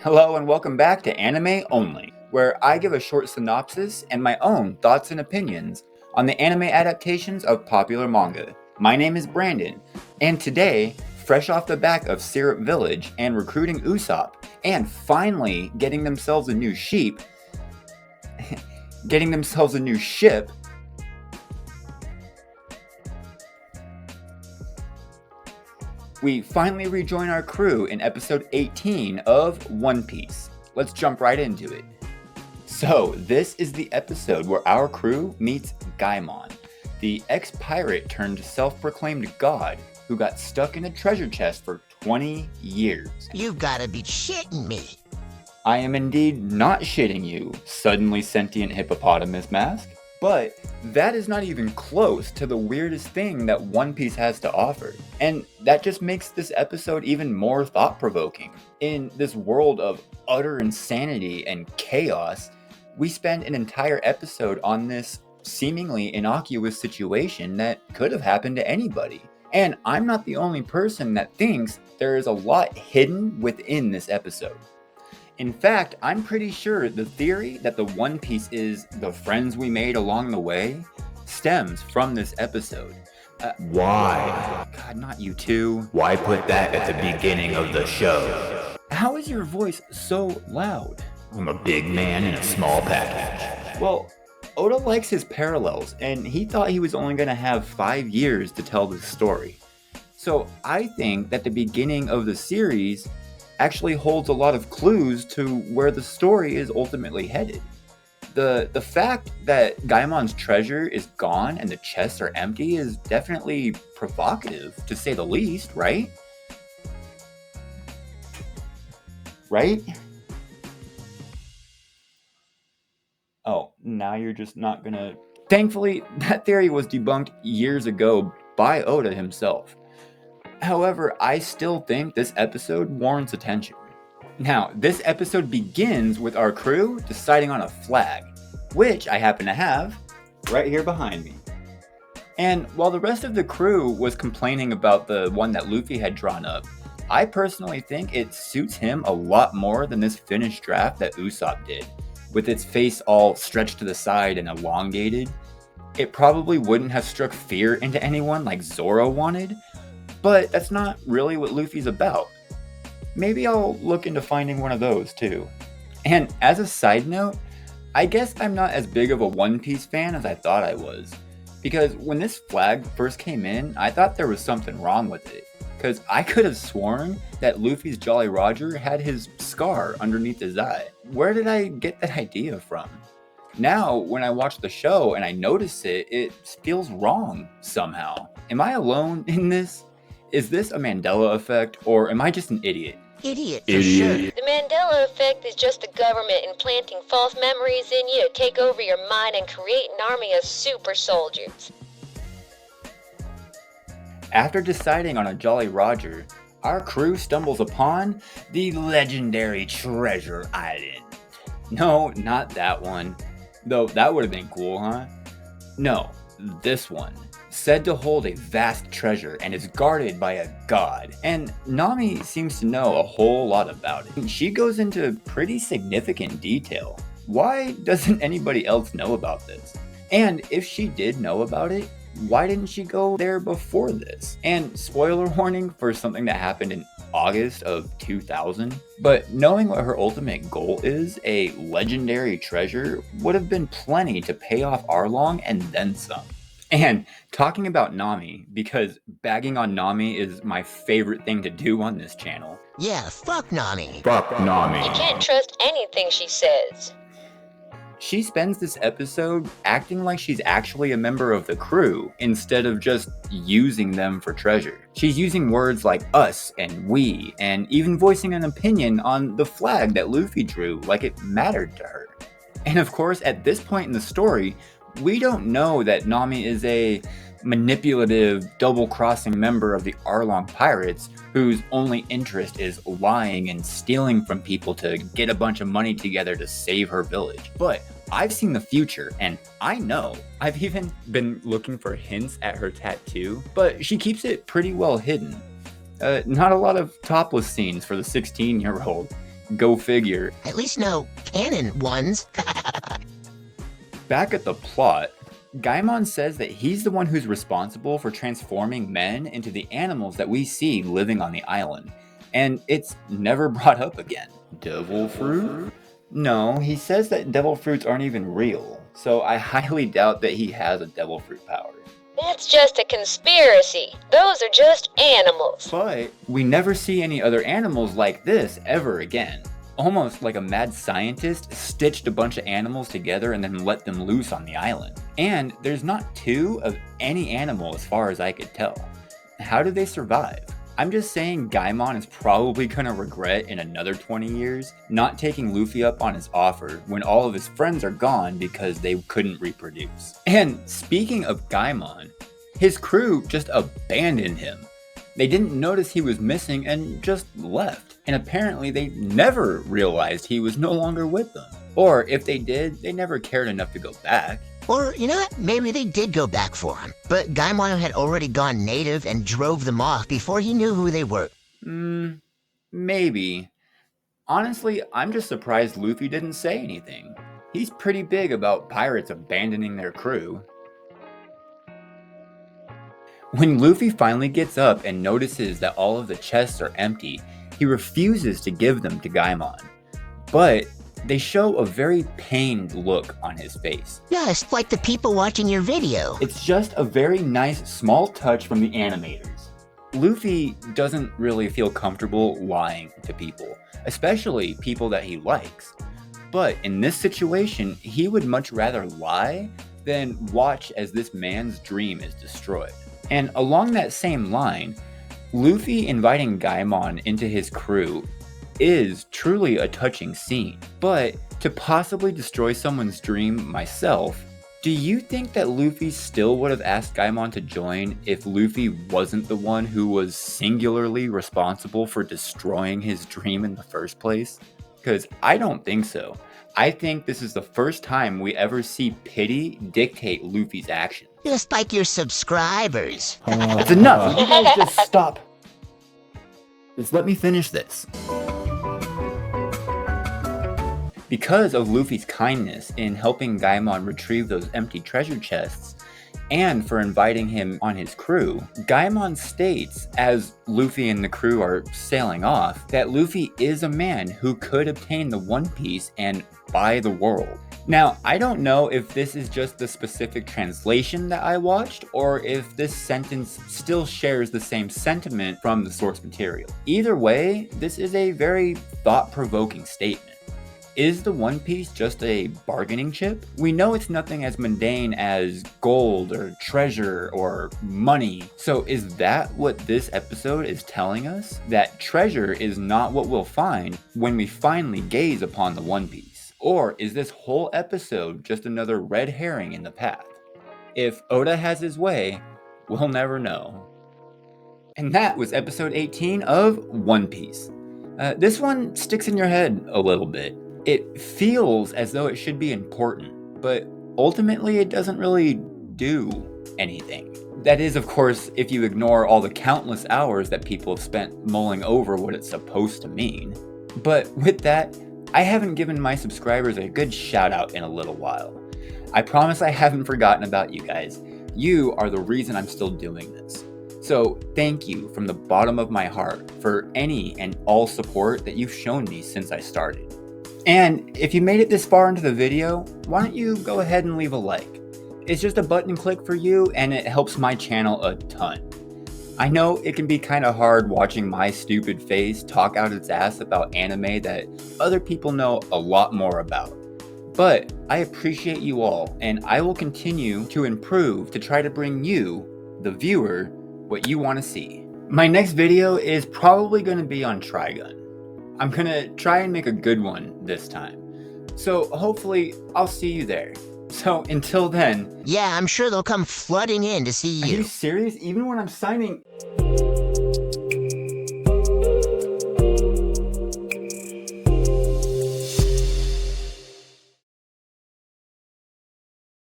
Hello and welcome back to Anime Only, where I give a short synopsis and my own thoughts and opinions on the anime adaptations of popular manga. My name is Brandon, and today, fresh off the back of Syrup Village and recruiting Usopp, and finally getting themselves a new ship, we finally rejoin our crew in episode 18 of One Piece. Let's jump right into it. So, this is the episode where our crew meets Gaimon, the ex-pirate turned self-proclaimed god who got stuck in a treasure chest for 20 years. You've gotta be shitting me. I am indeed not shitting you, suddenly sentient hippopotamus mask. But that is not even close to the weirdest thing that One Piece has to offer. And that just makes this episode even more thought-provoking. In this world of utter insanity and chaos, we spend an entire episode on this seemingly innocuous situation that could have happened to anybody. And I'm not the only person that thinks there is a lot hidden within this episode. In fact, I'm pretty sure the theory that the One Piece is the friends we made along the way stems from this episode. Why? God, not you too. Why put that at the beginning of the show? How is your voice so loud? I'm a big man in a small package. Well, Oda likes his parallels, and he thought he was only going to have 5 years to tell this story. So I think that the beginning of the series actually holds a lot of clues to where the story is ultimately headed. The fact that Gaimon's treasure is gone and the chests are empty is definitely provocative, to say the least, right? Right? Oh, now you're just not gonna... Thankfully, that theory was debunked years ago by Oda himself. However, I still think this episode warrants attention. Now, this episode begins with our crew deciding on a flag, which I happen to have right here behind me. And while the rest of the crew was complaining about the one that Luffy had drawn up, I personally think it suits him a lot more than this finished draft that Usopp did, with its face all stretched to the side and elongated. It probably wouldn't have struck fear into anyone like Zoro wanted, but that's not really what Luffy's about. Maybe I'll look into finding one of those too. And as a side note, I guess I'm not as big of a One Piece fan as I thought I was. Because when this flag first came in, I thought there was something wrong with it. Because I could have sworn that Luffy's Jolly Roger had his scar underneath his eye. Where did I get that idea from? Now, when I watch the show and I notice it, it feels wrong somehow. Am I alone in this? Is this a Mandela effect, or am I just an idiot? Idiot for sure. The Mandela effect is just the government implanting false memories in you to take over your mind and create an army of super soldiers. After deciding on a Jolly Roger, our crew stumbles upon the legendary Treasure Island. No, not that one. Though that would have been cool, huh? No, this one. Said to hold a vast treasure and is guarded by a god. And Nami seems to know a whole lot about it. She goes into pretty significant detail. Why doesn't anybody else know about this? And if she did know about it, why didn't she go there before this? And spoiler warning for something that happened in August of 2000. But knowing what her ultimate goal is, a legendary treasure, would have been plenty to pay off Arlong and then some. And talking about Nami, because bagging on Nami is my favorite thing to do on this channel. Yeah, fuck Nami. Fuck Nami. You can't trust anything she says. She spends this episode acting like she's actually a member of the crew instead of just using them for treasure. She's using words like us and we, and even voicing an opinion on the flag that Luffy drew like it mattered to her. And of course, at this point in the story, we don't know that Nami is a manipulative, double-crossing member of the Arlong Pirates whose only interest is lying and stealing from people to get a bunch of money together to save her village. But I've seen the future, and I know. I've even been looking for hints at her tattoo, but she keeps it pretty well hidden. Not a lot of topless scenes for the 16-year-old. Go figure. At least no canon ones. Back at the plot, Gaimon says that he's the one who's responsible for transforming men into the animals that we see living on the island, and it's never brought up again. Devil fruit? No, he says that devil fruits aren't even real, so I highly doubt that he has a devil fruit power. That's just a conspiracy. Those are just animals. But we never see any other animals like this ever again. Almost like a mad scientist stitched a bunch of animals together and then let them loose on the island. And there's not two of any animal as far as I could tell. How do they survive? I'm just saying Gaimon is probably gonna regret in another 20 years not taking Luffy up on his offer when all of his friends are gone because they couldn't reproduce. And speaking of Gaimon, his crew just abandoned him. They didn't notice he was missing and just left. And apparently they never realized he was no longer with them. Or if they did, they never cared enough to go back. Or, you know what? Maybe they did go back for him. But Gaimon had already gone native and drove them off before he knew who they were. Maybe. Honestly, I'm just surprised Luffy didn't say anything. He's pretty big about pirates abandoning their crew. When Luffy finally gets up and notices that all of the chests are empty, he refuses to give them to Gaimon. But they show a very pained look on his face. Just like the people watching your video. It's just a very nice small touch from the animators. Luffy doesn't really feel comfortable lying to people, especially people that he likes. But in this situation, he would much rather lie than watch as this man's dream is destroyed. And along that same line, Luffy inviting Gaimon into his crew is truly a touching scene. But to possibly destroy someone's dream myself, do you think that Luffy still would have asked Gaimon to join if Luffy wasn't the one who was singularly responsible for destroying his dream in the first place? Because I don't think so. I think this is the first time we ever see pity dictate Luffy's actions. Just like your subscribers. It's enough! You guys just stop. Just let me finish this. Because of Luffy's kindness in helping Gaimon retrieve those empty treasure chests, and for inviting him on his crew, Gaimon states, as Luffy and the crew are sailing off, that Luffy is a man who could obtain the One Piece and buy the world. Now, I don't know if this is just the specific translation that I watched, or if this sentence still shares the same sentiment from the source material. Either way, this is a very thought-provoking statement. Is the One Piece just a bargaining chip? We know it's nothing as mundane as gold or treasure or money. So is that what this episode is telling us? That treasure is not what we'll find when we finally gaze upon the One Piece? Or is this whole episode just another red herring in the path? If Oda has his way, we'll never know. And that was episode 18 of One Piece. This one sticks in your head a little bit. It feels as though it should be important, but ultimately it doesn't really do anything. That is, of course, if you ignore all the countless hours that people have spent mulling over what it's supposed to mean. But with that, I haven't given my subscribers a good shout out in a little while. I promise I haven't forgotten about you guys. You are the reason I'm still doing this. So thank you from the bottom of my heart for any and all support that you've shown me since I started. And if you made it this far into the video, why don't you go ahead and leave a like? It's just a button click for you and it helps my channel a ton. I know it can be kind of hard watching my stupid face talk out its ass about anime that other people know a lot more about. But I appreciate you all, and I will continue to improve to try to bring you, the viewer, what you want to see. My next video is probably going to be on Trigun. I'm going to try and make a good one this time. So hopefully I'll see you there. So until then... Yeah, I'm sure they'll come flooding in to see you. Are you serious? Even when I'm signing...